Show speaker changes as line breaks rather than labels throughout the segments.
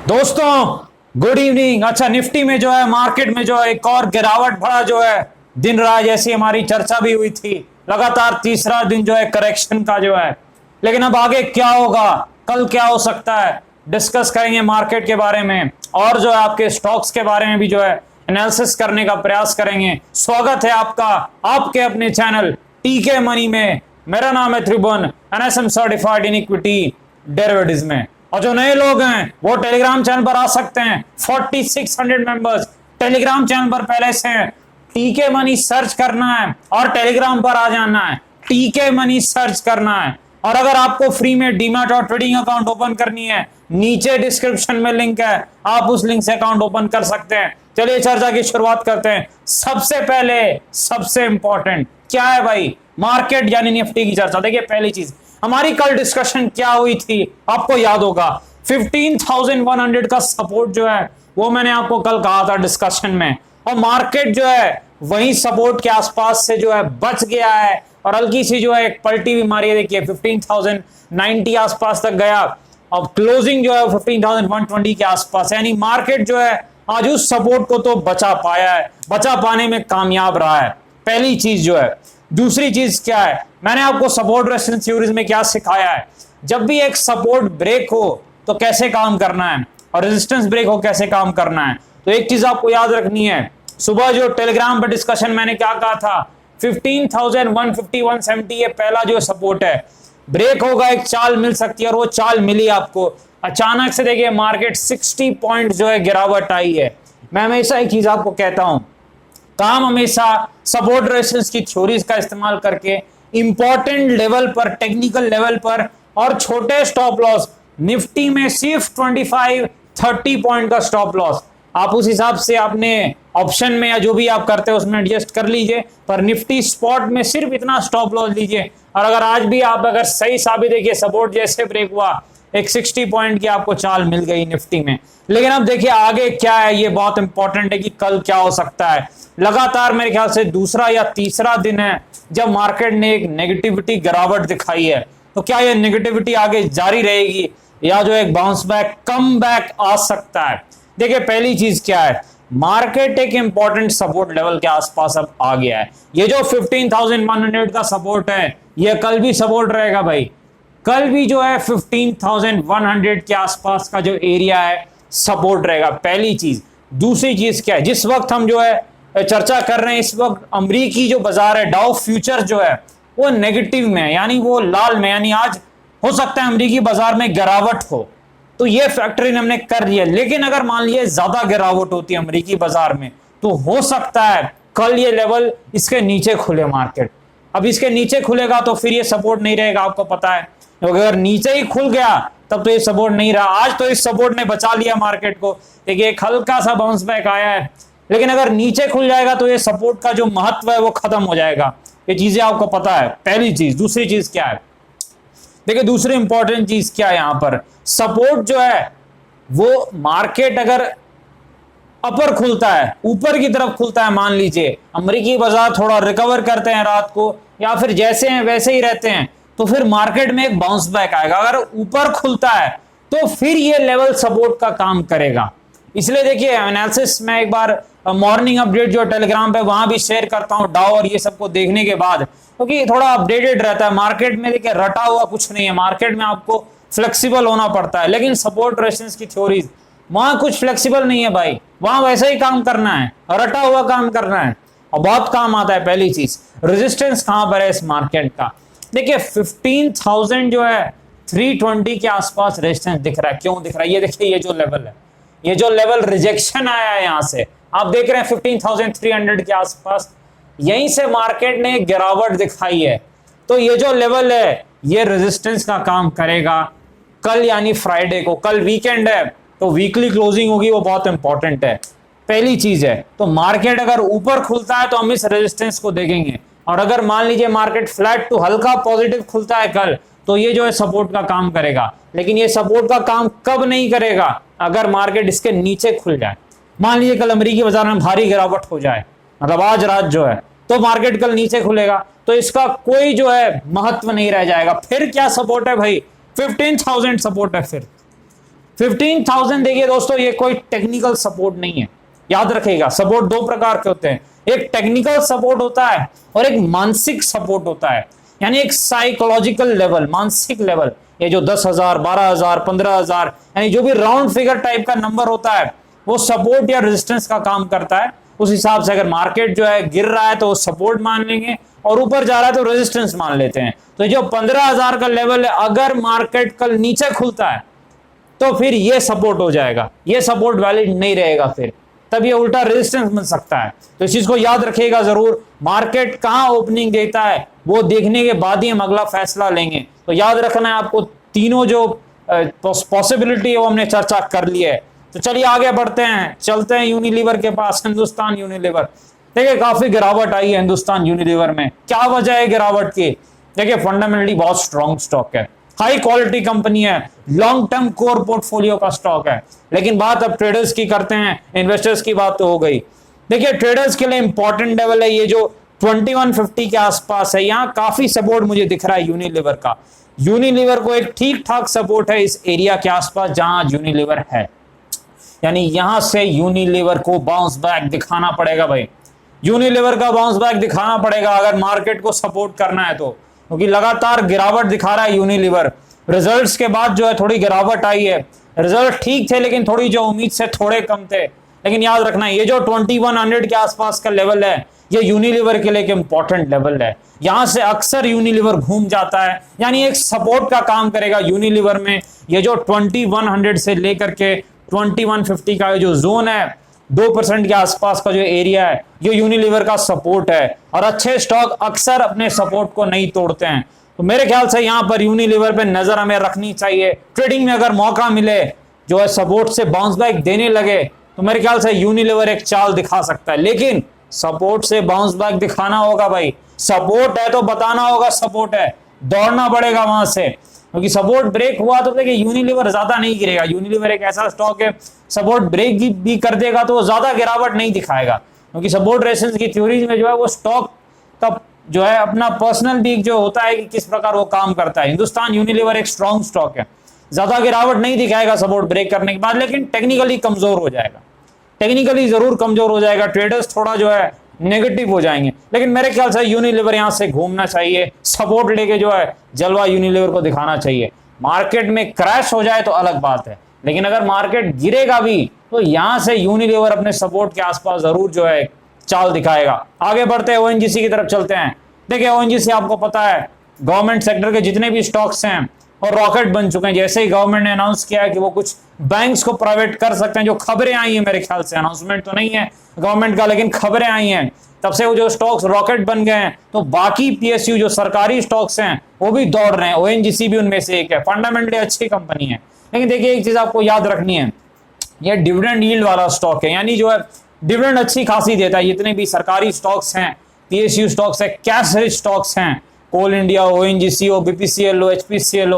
दोस्तों good evening. अच्छा, Nifty में जो है मार्केट में जो है एक और गिरावट भरा जो है दिन रहा, जैसी हमारी चर्चा भी हुई थी। लगातार तीसरा दिन जो है करेक्शन का जो है, लेकिन अब आगे क्या होगा, कल क्या हो सकता है, डिस्कस करेंगे मार्केट के बारे में और जो है आपके स्टॉक्स के बारे में भी जो है एनालिसिस करने का प्रयास करेंगे। स्वागत है आपका आपके अपने चैनल टीके मनी में। मेरा नाम है Tribhuvan, NSM certified in equity derivatives में। और जो नए लोग हैं वो टेलीग्राम चैनल पर आ सकते हैं। 4600 मेंबर्स टेलीग्राम चैनल पर पहले से हैं। टीके मनी सर्च करना है और टेलीग्राम पर आ जाना है। टीके मनी सर्च करना है। और अगर आपको फ्री में डीमैट और ट्रेडिंग अकाउंट ओपन करनी है, नीचे डिस्क्रिप्शन में लिंक है, आप उस लिंक से अकाउंट ओपन कर सकते हैं। चलिए चर्चा की शुरुआत करते हैं। सबसे पहले सबसे इंपॉर्टेंट क्या है भाई, मार्केट यानी निफ्टी की चर्चा। देखिए पहली चीज, हमारी कल डिस्कशन क्या हुई थी, आपको याद होगा 15,100 का सपोर्ट जो है वो मैंने आपको कल कहा था डिस्कशन में, और मार्केट जो है वही सपोर्ट के आसपास से जो है बच गया है और हल्की सी जो है एक पलटी भी मारी है। देखिए 15,090 आसपास तक गया, अब क्लोजिंग जो है 15,120 के आसपास, यानी मार्केट जो है आज उस सपोर्ट को तो बचा पाया है, बचा पाने में कामयाब रहा है। पहली चीज जो है। दूसरी चीज क्या है, मैंने आपको सपोर्ट रेजिस्टेंस थ्योरीज में क्या सिखाया है, जब भी एक सपोर्ट ब्रेक हो तो कैसे काम करना है और रेजिस्टेंस ब्रेक हो कैसे काम करना है। तो एक चीज आपको याद रखनी है, सुबह जो टेलीग्राम पर डिस्कशन मैंने क्या कहा था, 15,150 170 ये पहला जो सपोर्ट है, ब्रेक होगा एक चाल मिल सकती है और वो चाल मिली आपको। अचानक से देखिए मार्केट 60 पॉइंट जो है गिरावट आई है। मैं हमेशा एक चीज आपको कहता हूं, काम हमेशा सपोर्ट रेजिस्टेंस की थ्योरीज का इस्तेमाल करके इंपॉर्टेंट लेवल पर, टेक्निकल लेवल पर और छोटे स्टॉप लॉस, निफ्टी में सिर्फ 25-30 पॉइंट का स्टॉप लॉस, आप उस हिसाब से आपने ऑप्शन में या जो भी आप करते हो उसमें एडजस्ट कर लीजिए, पर निफ्टी स्पॉट में सिर्फ इतना स्टॉप लॉस लीजिए। और अगर आज भी आप अगर सही साबित देखिए सपोर्ट जैसे ब्रेक हुआ, एक 60 पॉइंट की आपको चाल मिल गई निफ्टी में। लेकिन अब देखिए आगे क्या है, ये बहुत इंपॉर्टेंट है कि कल क्या हो सकता है। लगातार मेरे ख्याल से दूसरा या तीसरा दिन है जब मार्केट ने एक नेगेटिविटी गिरावट दिखाई है, तो क्या ये नेगेटिविटी आगे जारी रहेगी या जो एक बाउंस बैक, कम बैक आ सकता है। देखिए पहली चीज क्या है, मार्केट एक इंपॉर्टेंट सपोर्ट लेवल के आसपास अब आ गया है। ये जो 15,100 का सपोर्ट है ये कल भी सपोर्ट रहेगा भाई, कल भी जो है 15,100 के आसपास का जो एरिया है सपोर्ट रहेगा, पहली चीज। दूसरी चीज क्या है, जिस वक्त हम जो है चर्चा कर रहे हैं इस वक्त अमेरिकी जो बाजार है, डाउ फ्यूचर जो है वो नेगेटिव में है, यानी वो लाल में, यानी आज हो सकता है अमेरिकी बाजार में गिरावट हो, तो ये फैक्टरी हमने कर लिया। लेकिन अगर मान लीजिए ज्यादा गिरावट होती है अमेरिकी बाजार में तो हो सकता है कल ये लेवल इसके नीचे खुले मार्केट। अब इसके नीचे खुलेगा तो फिर ये सपोर्ट नहीं रहेगा, आपको पता है, अगर नीचे ही खुल गया तब तो ये सपोर्ट नहीं रहा। आज तो इस सपोर्ट ने बचा लिया मार्केट को, देखिए एक हल्का सा बाउंस बैक आया है, लेकिन अगर नीचे खुल जाएगा तो ये सपोर्ट का जो महत्व है वो खत्म हो जाएगा। ये चीजें आपको पता है, पहली चीज। दूसरी चीज क्या है, देखिए दूसरी इंपॉर्टेंट चीज क्या है, यहां पर सपोर्ट जो है वो मार्केट अगर अपर खुलता है, ऊपर की तरफ खुलता है, मान लीजिए अमेरिकी बाजार थोड़ा रिकवर करते हैं रात को या फिर जैसे हैं वैसे ही रहते हैं, तो फिर मार्केट में एक बाउंस बैक आएगा। अगर ऊपर खुलता है तो फिर ये लेवल सपोर्ट का काम करेगा। इसलिए देखिए एनालिसिस में एक बार मॉर्निंग अपडेट जो टेलीग्राम पे वहां भी शेयर करता हूं, डाउ और ये सबको देखने के बाद, क्योंकि थोड़ा अपडेटेड रहता है मार्केट में। देखिए रटा हुआ कुछ नहीं है, मार्केट में आपको फ्लेक्सिबल होना पड़ता है, लेकिन सपोर्ट रेजिस्टेंस की थ्योरीज वहां कुछ फ्लेक्सिबल नहीं है भाई, वहां वैसे ही काम करना है, रटा हुआ काम करना है और बहुत काम आता है। पहली चीज, रेजिस्टेंस कहां पर है इस मार्केट का, देखिए 15,000 जो है 320 के आसपास रेजिस्टेंस दिख रहा है। क्यों दिख रहा है, ये देखिए ये जो लेवल है, ये जो लेवल रिजेक्शन आया है यहां से, आप देख रहे हैं 15,300 के आसपास, यहीं से मार्केट ने गिरावट दिखाई है। तो ये जो लेवल है ये रेजिस्टेंस का काम करेगा कल, यानी फ्राइडे को। कल वीकेंड है तो वीकली क्लोजिंग होगी, वो बहुत इंपॉर्टेंट है, पहली चीज है। तो मार्केट अगर ऊपर खुलता है तो हम इस रेजिस्टेंस को देखेंगे, और अगर मान लीजिए मार्केट फ्लैट टू हल्का पॉजिटिव खुलता है कल, तो ये जो है सपोर्ट का काम करेगा। लेकिन ये सपोर्ट का काम कब नहीं करेगा, अगर मार्केट इसके नीचे खुल जाए। मान लीजिए कल अमेरिकी बाजार में भारी गिरावट हो जाए, मतलब आज रात जो है, तो मार्केट कल नीचे खुलेगा तो इसका कोई जो है महत्व नहीं रह जाएगा। फिर क्या सपोर्ट है भाई, 15,000 सपोर्ट है, फिर 15,000 देखिए दोस्तों, ये कोई टेक्निकल सपोर्ट नहीं है, याद रखिएगा। सपोर्ट दो प्रकार के होते हैं, एक टेक्निकल सपोर्ट होता है और एक मानसिक सपोर्ट होता है, यानी एक साइकोलॉजिकल लेवल, मानसिक लेवल। ये जो 10,000, 12,000, 15,000, यानी जो भी राउंड फिगर टाइप का नंबर होता है, वो सपोर्ट या रेजिस्टेंस का काम करता है। उस हिसाब से अगर मार्केट जो है गिर रहा है तो सपोर्ट मान लेंगे, और ऊपर जा रहा है तो रेजिस्टेंस मान लेते हैं। तो जो 15,000 का लेवल है, अगर मार्केट कल नीचे खुलता है तो फिर ये सपोर्ट हो जाएगा, ये सपोर्ट वैलिड नहीं रहेगा, फिर तब ये उल्टा रेजिस्टेंस बन सकता है। तो इस चीज को याद रखिएगा जरूर। मार्केट कहां ओपनिंग देता है वो देखने के बाद ही हम अगला फैसला लेंगे। तो याद रखना है आपको, तीनों जो पॉसिबिलिटी है वो हमने चर्चा कर ली है। तो चलिए आगे बढ़ते हैं, चलते हैं यूनिलीवर के पास। हिंदुस्तान यूनिलीवर देखिए, काफी गिरावट आई है हिंदुस्तान यूनिलीवर में। क्या वजह है गिरावट की? देखिए फंडामेंटली बहुत स्ट्रॉन्ग स्टॉक है, हाई क्वालिटी कंपनी है, लॉन्ग टर्म कोर पोर्टफोलियो का स्टॉक है। लेकिन बात अब ट्रेडर्स की करते हैं, इन्वेस्टर्स की बात तो हो गई। देखिए ट्रेडर्स के लिए इंपॉर्टेंट लेवल है ये जो 2150 के आसपास है, यहां काफी सपोर्ट मुझे दिख रहा है यूनिलीवर का। यूनिलीवर को एक ठीक ठाक सपोर्ट है इस एरिया के आसपास जहां यूनिलीवर है, यानी यहां से यूनिलीवर को बाउंस बैक दिखाना पड़ेगा भाई। यूनिलीवर का बाउंस बैक दिखाना पड़ेगा अगर मार्केट को सपोर्ट करना है तो, क्योंकि लगातार गिरावट दिखा रहा है यूनिलीवर। रिजल्ट्स के बाद जो है थोड़ी गिरावट आई है, रिजल्ट ठीक थे लेकिन थोड़ी जो उम्मीद से थोड़े कम थे। लेकिन याद रखना ये जो 2100 के आसपास का लेवल है, ये यूनिलीवर के लिए एक इंपॉर्टेंट लेवल है। यहां से अक्सर यूनिलीवर घूम जाता है, यानी एक सपोर्ट का काम करेगा यूनिलीवर में। ये जो 2100 से लेकर के 2150 का जो जोन है, 2% के आसपास का जो एरिया है, ये यूनिलीवर का सपोर्ट है। और अच्छे स्टॉक अक्सर अपने सपोर्ट को नहीं तोड़ते हैं। तो मेरे ख्याल से यहां पर यूनिलीवर पे नजर हमें रखनी चाहिए। ट्रेडिंग में अगर मौका मिले, जो है सपोर्ट से बाउंस बैक देने लगे, तो मेरे ख्याल से यूनिलीवर एक चाल दिखा सकता है। लेकिन सपोर्ट से बाउंस बैक दिखाना होगा भाई, सपोर्ट है तो बताना होगा सपोर्ट है, दौड़ना पड़ेगा वहां से। क्योंकि सपोर्ट ब्रेक हुआ तो देखिए यूनिलीवर ज्यादा नहीं गिरेगा। यूनिलीवर एक ऐसा स्टॉक है, सपोर्ट ब्रेक भी कर देगा तो वो ज्यादा गिरावट नहीं दिखाएगा, क्योंकि सपोर्ट रेजिस्टेंस की थ्योरीज में जो है वो स्टॉक का जो है अपना पर्सनल भी जो होता है कि किस प्रकार वो काम करता है। हिंदुस्तान यूनिलीवर एक स्ट्रॉन्ग स्टॉक है, ज्यादा गिरावट नहीं दिखाएगा सपोर्ट ब्रेक करने के बाद, लेकिन टेक्निकली कमजोर हो जाएगा, टेक्निकली जरूर कमजोर हो जाएगा। ट्रेडर्स थोड़ा जो है नेगेटिव हो जाएंगे। लेकिन मेरे ख्याल से यूनिलीवर यहां से घूमना चाहिए, सपोर्ट लेके जो है जलवा यूनिलीवर को दिखाना चाहिए। मार्केट में क्रैश हो जाए तो अलग बात है, लेकिन अगर मार्केट गिरेगा भी तो यहां से यूनिलीवर अपने सपोर्ट के आसपास जरूर जो है चाल दिखाएगा। आगे बढ़ते हैं, ओएनजीसी की तरफ चलते हैं। देखिए ओएनजीसी आपको पता है गवर्नमेंट सेक्टर के जितने भी स्टॉक्स हैं और रॉकेट बन चुके हैं। जैसे ही गवर्नमेंट ने अनाउंस किया है कि वो कुछ बैंक्स को प्राइवेट कर सकते हैं, जो खबरें आई हैं, मेरे ख्याल से अनाउंसमेंट तो नहीं है गवर्नमेंट का, लेकिन खबरें आई हैं, तब से वो जो स्टॉक्स रॉकेट बन गए हैं। तो बाकी पीएसयू जो सरकारी स्टॉक्स हैं वो भी दौड़ रहे हैं, ओएनजीसी भी उनमें से एक है। फंडामेंटली अच्छी कंपनी है, लेकिन देखिए एक चीज आपको याद रखनी है, ये डिविडेंड यील्ड वाला स्टॉक है, यानी जो है डिविडेंड अच्छी खासी देता है। जितने भी सरकारी स्टॉक्स हैं, पीएसयू स्टॉक्स है, कैश रिच स्टॉक्स हैं, Coal India, ONGC, BPCL, HPCL,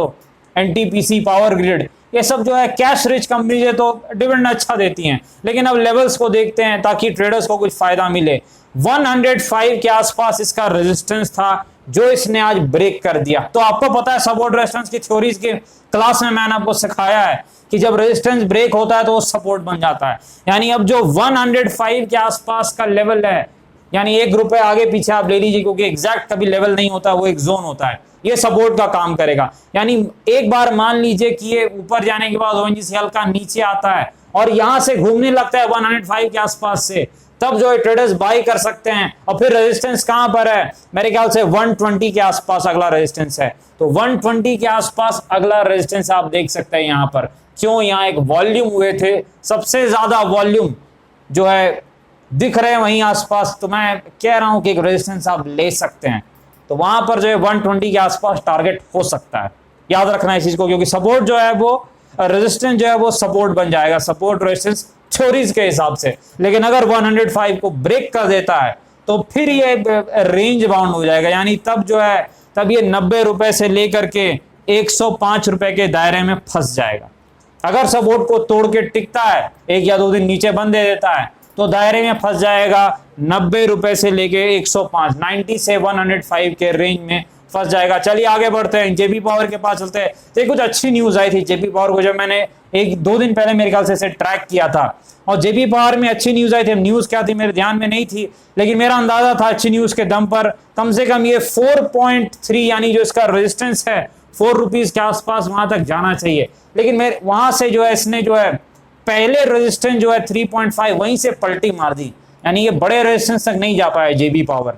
NTPC, Power Grid, ये सब जो है कैश रिच कंपनीज है, तो डिविडेंड अच्छा देती हैं। लेकिन अब लेवल्स को देखते हैं ताकि ट्रेडर्स को कुछ फायदा मिले। 105 के आसपास इसका रेजिस्टेंस था, जो इसने आज ब्रेक कर दिया। तो आपको पता है सपोर्ट रेजिस्टेंस की थ्योरीज के क्लास में मैंने आपको सिखाया है कि जब रेजिस्टेंस ब्रेक होता है तो वो सपोर्ट बन जाता है। यानी अब जो 105 के आसपास का लेवल है, यानी ₹1 आगे पीछे आप ले लीजिए, क्योंकि एग्जैक्ट कभी लेवल नहीं होता, वो एक जोन होता है, ये सपोर्ट का काम करेगा। यानी एक बार मान लीजिए कि ये ऊपर जाने के बाद ओएनजीसी हल्का नीचे आता है और यहां से घूमने लगता है 105 के आसपास से, तब जो है ट्रेडर्स बाई कर सकते हैं। और फिर रेजिस्टेंस कहां पर है? मेरे ख्याल से 120 के आसपास अगला रेजिस्टेंस है। तो 120 के आसपास अगला रेजिस्टेंस आप देख सकते हैं यहां पर। क्यों? यहां एक वॉल्यूम हुए थे, सबसे ज्यादा वॉल्यूम जो है दिख रहे हैं वहीं आसपास, तो मैं कह रहा हूं कि एक रेजिस्टेंस आप ले सकते हैं। तो वहां पर जो है 120 के आसपास टारगेट हो सकता है, याद रखना है इस चीज को, क्योंकि सपोर्ट जो है वो रेजिस्टेंस जो है वो सपोर्ट बन जाएगा, सपोर्ट रेजिस्टेंस थ्योरीज के हिसाब से। लेकिन अगर 105 को ब्रेक कर देता है तो फिर ये रेंज बाउंड हो जाएगा, यानी तब जो है तब ये ₹90 से लेकर के ₹105 के दायरे में फंस जाएगा। अगर सपोर्ट को तोड़ के टिकता है, 1 या 2 दिन नीचे बंद दे देता है, तो दायरे में फंस जाएगा ₹90 से लेके 105, 90 से 105 के रेंज में फंस जाएगा। चलिए आगे बढ़ते हैं, जेबी पावर के पास चलते हैं। तो कुछ अच्छी न्यूज आई थी जेबी पावर को, जब मैंने 1-2 दिन पहले मेरे ख्याल से इसे ट्रैक किया था, और जेबी पावर में अच्छी न्यूज आई थी। न्यूज क्या थी मेरे ध्यान में नहीं थी, लेकिन मेरा अंदाजा था अच्छी न्यूज के दम पर कम से कम ये 4.3 यानी जो इसका रेजिस्टेंस है 4 रुपीज के आसपास वहां तक जाना चाहिए। लेकिन मेरे वहां से जो है इसने जो है पहले रेजिस्टेंस जो है 3.5 वहीं से पलटी मार दी, यानी ये बड़े रेजिस्टेंस तक नहीं जा पाया जेबी पावर।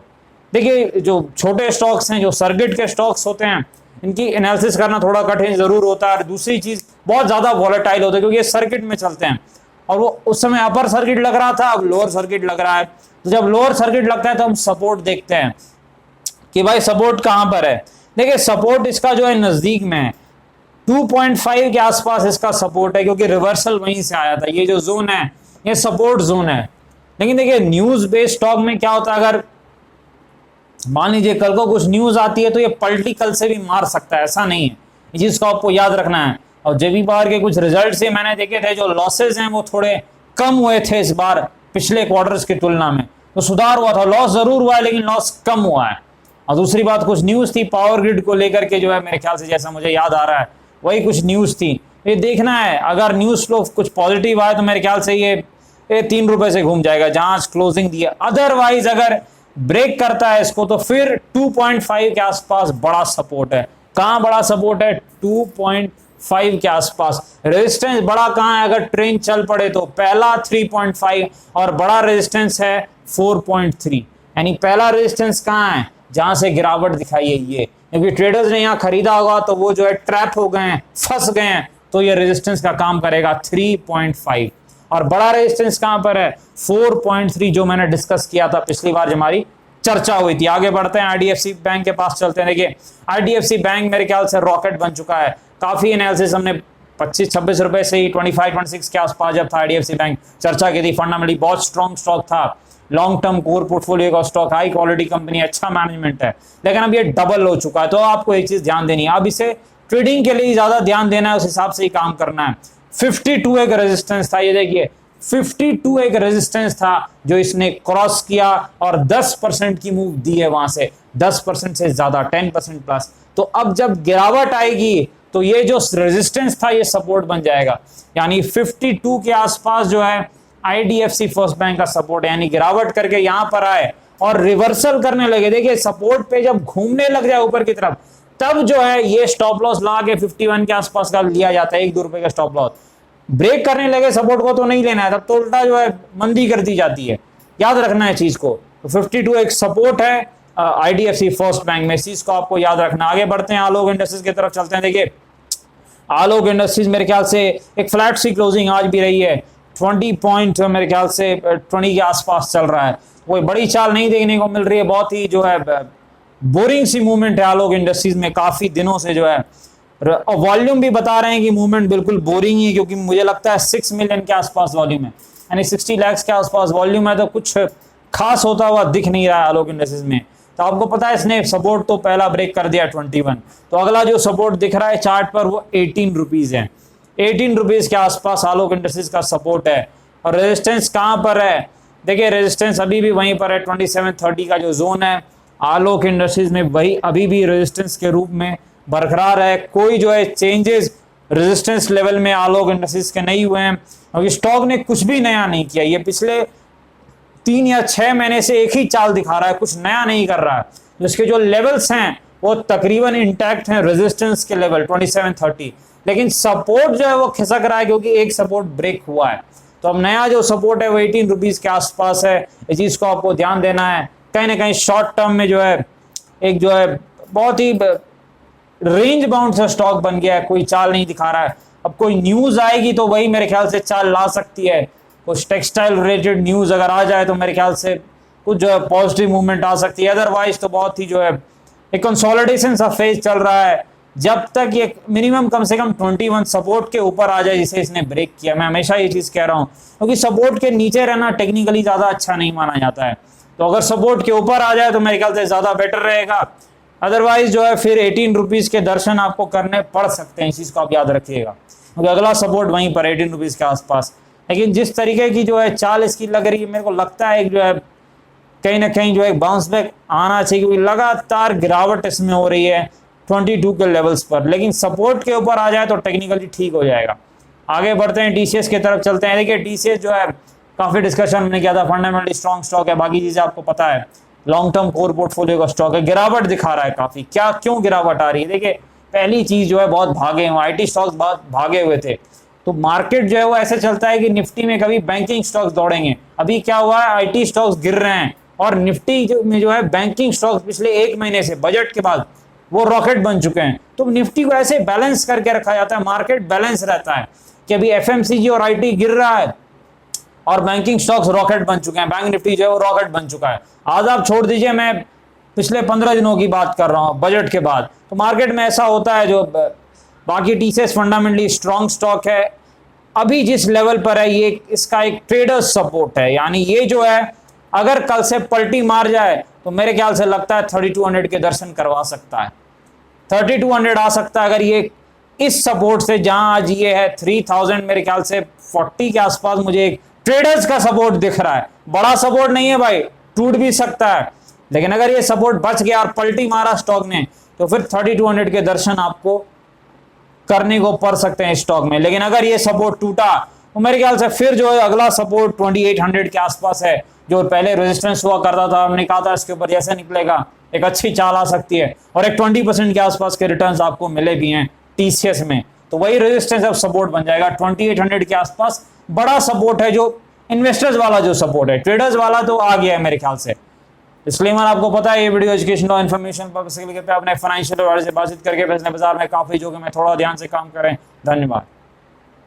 देखिए जो छोटे स्टॉक्स हैं, जो सर्किट के स्टॉक्स होते हैं, इनकी एनालिसिस करना थोड़ा कठिन जरूर होता है। और दूसरी चीज बहुत ज्यादा वॉलेटाइल होता है क्योंकि ये सर्किट में चलते हैं, और वो उस समय अपर सर्किट लग रहा था, अब लोअर सर्किट लग रहा है। तो जब लोअर सर्किट लगता है तो हम सपोर्ट देखते हैं कि भाई सपोर्ट कहां पर है। देखिए सपोर्ट इसका जो है नजदीक में है, 2.5 के आसपास इसका सपोर्ट है, क्योंकि रिवर्सल वहीं से आया था। ये जो जोन है ये सपोर्ट जोन है। लेकिन देखिए न्यूज बेस्ड स्टॉक में क्या होता है, अगर मान लीजिए कल को कुछ न्यूज आती है तो ये पलटी कल से भी मार सकता है, ऐसा नहीं है, इस चीज को आपको याद रखना है। और जेबी पावर के कुछ रिजल्ट से मैंने देखे थे, जो लॉसेज हैं वो थोड़े कम हुए थे इस बार पिछले क्वार्टर्स की तुलना में, तो सुधार हुआ था। लॉस जरूर हुआ है लेकिन लॉस कम हुआ है। और दूसरी बात, कुछ न्यूज थी पावर ग्रिड को लेकर के, जो है मेरे ख्याल से जैसा मुझे याद आ रहा है वही कुछ न्यूज थी। ये देखना है, अगर न्यूज फ्लो कुछ पॉजिटिव आए तो मेरे ख्याल से ये 3 रुपए से घूम जाएगा जहां क्लोजिंग दी है। अदरवाइज अगर ब्रेक करता है इसको तो फिर 2.5 के आसपास बड़ा सपोर्ट है। कहां बड़ा सपोर्ट है? 2.5 के आसपास। रेजिस्टेंस बड़ा कहां है? अगर ट्रेन चल पड़े तो पहला 3.5 और बड़ा रेजिस्टेंस है 4.3। यानी पहला रेजिस्टेंस कहां है? जहां से गिरावट दिखाई है ये, क्योंकि ट्रेडर्स ने यहां खरीदा होगा तो वो जो है ट्रैप हो गए हैं, फंस गए हैं, तो ये रेजिस्टेंस का काम करेगा 3.5। और बड़ा रेजिस्टेंस कहां पर है? 4.3, जो मैंने डिस्कस किया था पिछली बार जब हमारी चर्चा हुई थी। आगे बढ़ते हैं, आईडीएफसी बैंक के पास चलते हैं। देखिए आईडीएफसी बैंक मेरे ख्याल से रॉकेट बन चुका है। काफी एनालिसिस हमने 25-26 रुपए से ही 25-26 के आसपास जब था आईडीएफसी बैंक चर्चा की थी। फंडामेंटली बहुत स्ट्रॉन्ग स्टॉक था, लॉन्ग टर्म कोर पोर्टफोलियो का स्टॉक, हाई क्वालिटी कंपनी, अच्छा मैनेजमेंट है। लेकिन अब ये डबल हो चुका है, तो आपको एक चीज ध्यान देनी है, अब इसे ट्रेडिंग के लिए ज्यादा ध्यान देना है, उस हिसाब से ही काम करना है। 52 एक रेजिस्टेंस था, ये देखिए 52 एक रेजिस्टेंस था जो इसने क्रॉस किया, और 10% की मूव दी है वहां से, 10% से ज्यादा, 10% प्लस। तो अब जब गिरावट आएगी तो ये जो रेजिस्टेंस था ये सपोर्ट बन जाएगा। यानी 52 के आसपास जो है आईडीएफसी फर्स्ट बैंक का सपोर्ट है। यानी गिरावट करके यहां पर आए और रिवर्सल करने लगे, देखिए सपोर्ट पे जब घूमने लग जाए ऊपर की तरफ, तब जो है ये स्टॉप लॉस ला के 51 के आसपास का लिया जाता है, 1-2 रुपए का स्टॉप लॉस। ब्रेक करने लगे सपोर्ट को तो नहीं लेना है, तब तो उल्टा जो है मंदी कर दी जाती है, याद रखना है चीज को। तो 52 एक सपोर्ट है आईडीएफसी फर्स्ट बैंक में, इस चीज को आपको याद रखना। आगे बढ़ते हैं, आलोक इंडस्ट्रीज की तरफ चलते हैं। देखिए आलोक इंडस्ट्रीज मेरे ख्याल से एक फ्लैट सी क्लोजिंग आज भी रही है, 20 पॉइंट मेरे ख्याल से 20 के आसपास चल रहा है। कोई बड़ी चाल नहीं देखने को मिल रही है, बहुत ही जो है बोरिंग सी मूवमेंट है आलोक इंडस्ट्रीज में काफी दिनों से जो है। और वॉल्यूम भी बता रहे हैं कि मूवमेंट बिल्कुल बोरिंग ही है, क्योंकि मुझे लगता है 6 मिलियन के आसपास वॉल्यूम है, यानी 60 लाख के आसपास वॉल्यूम है, तो कुछ खास होता हुआ दिख नहीं रहा है आलोक इंडस्ट्रीज में। तो आपको पता है इसने सपोर्ट तो पहला ब्रेक कर दिया 21, तो अगला जो सपोर्ट दिख रहा है चार्ट पर वो 18 रुपीज है। 18 रुपीज के आसपास आलोक इंडस्ट्रीज का सपोर्ट है। और रेजिस्टेंस कहां पर है? देखिए रेजिस्टेंस अभी भी वहीं पर है, 2730 का जो जोन है आलोक इंडस्ट्रीज में, वही अभी भी रेजिस्टेंस के रूप में बरकरार है। कोई जो है चेंजेस रेजिस्टेंस लेवल में आलोक इंडस्ट्रीज के नहीं हुए हैं, क्योंकि स्टॉक ने कुछ भी नया नहीं किया। ये पिछले 3 या 6 महीने से एक ही चाल दिखा रहा है, कुछ नया नहीं कर रहा है। इसके जो लेवल्स हैं वो तकरीबन इंटैक्ट हैं, रेजिस्टेंस के लेवल 2730, लेकिन सपोर्ट जो है वो खिसक रहा है, क्योंकि एक सपोर्ट ब्रेक हुआ है। तो अब नया जो सपोर्ट है वो 18 रुपीज के आसपास है। इस चीज को आपको ध्यान देना है। कहीं ना कहीं शॉर्ट टर्म में जो है एक जो है बहुत ही रेंज बाउंड सा स्टॉक बन गया है, कोई चाल नहीं दिखा रहा है। अब कोई न्यूज आएगी तो वही मेरे ख्याल से चाल ला सकती है। कुछ टेक्सटाइल रिलेटेड न्यूज अगर आ जाए तो मेरे ख्याल से कुछ जो है पॉजिटिव मूवमेंट आ सकती है। अदरवाइज तो बहुत ही जो है एक कंसोलिडेशन सा फेज चल रहा है, जब तक ये मिनिमम कम से कम 21 सपोर्ट के ऊपर आ जाए जिसे इसने ब्रेक किया। मैं हमेशा ये चीज कह रहा हूं, क्योंकि सपोर्ट के नीचे रहना टेक्निकली ज्यादा अच्छा नहीं माना जाता है। तो अगर सपोर्ट के ऊपर आ जाए तो मेरे ख्याल से ज्यादा बेटर रहेगा। अदरवाइज जो है फिर 18 रुपीज के दर्शन आपको करने पड़ सकते हैं, इस चीज को आप याद रखिएगा, क्योंकि अगला सपोर्ट वहीं पर 18 रुपीज के आसपास। लेकिन जिस तरीके की जो है चाल इसकी लग रही है, मेरे को लगता है जो है कहीं ना कहीं जो है बाउंस बैक आना चाहिए, क्योंकि लगातार गिरावट इसमें हो रही है 22 के लेवल्स पर। लेकिन सपोर्ट के ऊपर आ जाए तो टेक्निकली ठीक हो जाएगा। आगे बढ़ते हैं, टीसीएस की तरफ चलते हैं। देखिए टीसीएस जो है काफी डिस्कशन हमने किया था, फंडामेंटली स्ट्रॉन्ग स्टॉक है, बाकी चीजें आपको पता है, लॉन्ग टर्म कोर पोर्टफोलियो का स्टॉक है। गिरावट दिखा रहा है काफी, क्या क्यों गिरावट आ रही है? देखिए पहली चीज जो है बहुत भागे हुए आईटी स्टॉक्स, बहुत भागे हुए थे। तो मार्केट जो है वो ऐसे चलता है कि निफ्टी में कभी बैंकिंग स्टॉक्स दौड़ेंगे। अभी क्या हुआ है, आईटी स्टॉक्स गिर रहे हैं और निफ्टी में जो है बैंकिंग स्टॉक्स पिछले एक महीने से बजट के बाद वो रॉकेट बन चुके हैं। तो निफ्टी को ऐसे बैलेंस करके रखा जाता है, मार्केट बैलेंस रहता है कि अभी एफएमसीजी और आईटी गिर रहा है और बैंकिंग स्टॉक्स रॉकेट बन चुके हैं, बैंक निफ्टी जो है वो रॉकेट बन चुका है। आज आप छोड़ दीजिए, मैं पिछले 15 दिनों की बात कर रहा हूं बजट के बाद। तो मार्केट में ऐसा होता है, जो बाकी टीसीएस फंडामेंटली स्ट्रॉन्ग स्टॉक है, अभी जिस लेवल पर है ये इसका एक ट्रेडर्स सपोर्ट है। यानी ये जो है अगर कल से पलटी मार जाए तो मेरे ख्याल से लगता है 3200 के दर्शन करवा सकता है, 3200 आ सकता है अगर ये इस सपोर्ट से, जहां आज ये है 3000 मेरे ख्याल से 40 के आसपास मुझे एक ट्रेडर्स का सपोर्ट दिख रहा है। बड़ा सपोर्ट नहीं है भाई, टूट भी सकता है, लेकिन अगर ये सपोर्ट बच गया और पलटी मारा स्टॉक ने तो फिर 3200 के दर्शन आपको करने को पड़ सकते हैं स्टॉक में। लेकिन अगर ये सपोर्ट टूटा तो मेरे ख्याल से फिर जो है अगला सपोर्ट 2800 के आसपास है, जो पहले रेजिस्टेंस हुआ करता था। हमने कहा था इसके ऊपर जैसे निकलेगा एक अच्छी चाल आ सकती है और एक 20% के आसपास के रिटर्न्स आपको मिले भी हैं टीसीएस में। तो वही रेजिस्टेंस अब सपोर्ट बन जाएगा 2800 के आसपास। बड़ा सपोर्ट है जो इन्वेस्टर्स वाला जो सपोर्ट है, ट्रेडर्स वाला तो आ गया है मेरे ख्याल से। इसलिए मैं आपको पता है ये वीडियो एजुकेशन और इन्फॉर्मेशन पर्पस के लिए अपने फाइनेंशियल एडवाइजर से बातचीत करके फैसले बाजार में काफी जो कि मैं थोड़ा ध्यान से काम करें। धन्यवाद।